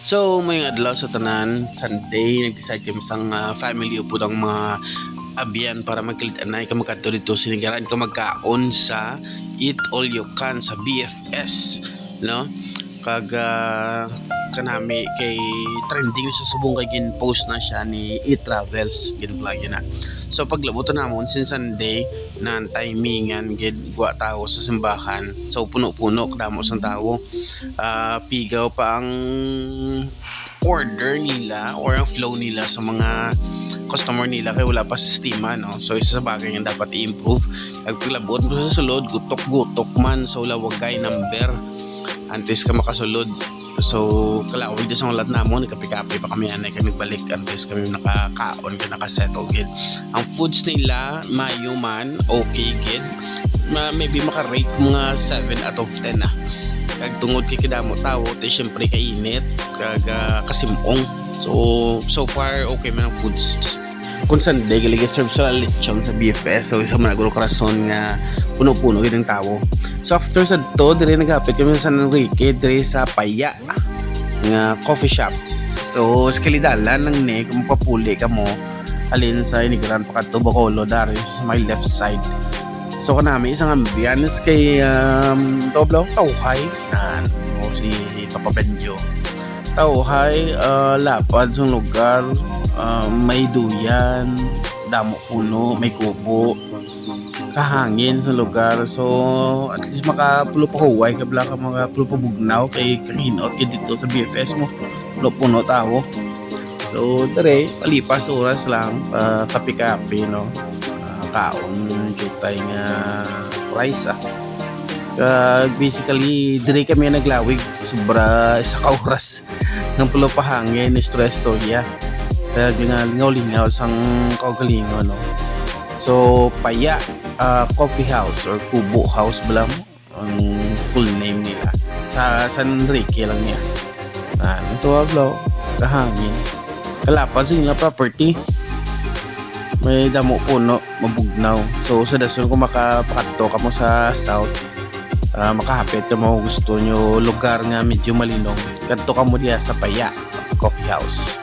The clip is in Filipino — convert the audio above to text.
So may adlaw sa tanan Sunday nag-decide kami sang family upo ang mga abyan para magkalitanay ka magkadto dito sinigaran ka magkaon sa Eat All You Can sa BFS no kag kanami kay trending sa subong kay gin-post na siya ni e-travels gin-vlog na. So paglabutan namon sin Sunday na timingan gid wa tao sa simbahan. So puno-puno kadamo sa tao. Pigaw pa ang order nila or ang flow nila sa mga customer nila kay wala pa sistema no. So isa sa bagay nga dapat i-improve. Kag paglabot mo sa sulod gutok-gutok man so lawagay number antes ka makasulod. So kalawig din sa lahat namon kapi-kapi pa kami anay kami balik antes kami nakakaon ka nakasettle gid. Ang foods nila mayo man okay gid. Maybe maka-rate mga 7 out of 10 na. Kag tungod kay kadamo tawo te syempre kainit kag kasimong. So far okay man ang foods. Kung Sunday galing serve sa lechon sa BFS so isa man naguro karason nga puno-puno gid ang tawo. So after sa to dire nagapit kami sa San Enrique dire sa Paya nga coffee shop. So sa kalidalan lang ni kung mapapuli ka mo alin sa inigiran pa kadto Bacolod dari sa my left side. So kanami isang ambiance kay doblo tawhay na o si Papa Benjo. Tawhay lapad sa lugar may duyan, damo puno, may kubo, kahangin sa lugar. So at least makapulo-pahuway ka bala ka makapulo-pabugnaw kay kahinot kay dito sa BFS mo puno tao. So dere palipas oras lang kapi-kapi no kaon jutay nga price basically dire kami naglawig sobra isa ka oras ng pulo pahangin stress storya kaya lingaw-lingaw sang kaugalingo no. So Paya Coffee House or Kubo House bala mo ang full name nila sa San Enrique lang niya. Ito aglaw kahangin kalapad sa nila property may damo puno mabugnaw. So sa dason kung makapakadto ka mo sa south makahapit ka mo gusto nyo lugar nga medyo malinong kadto ka mo diya sa Paya Coffee House.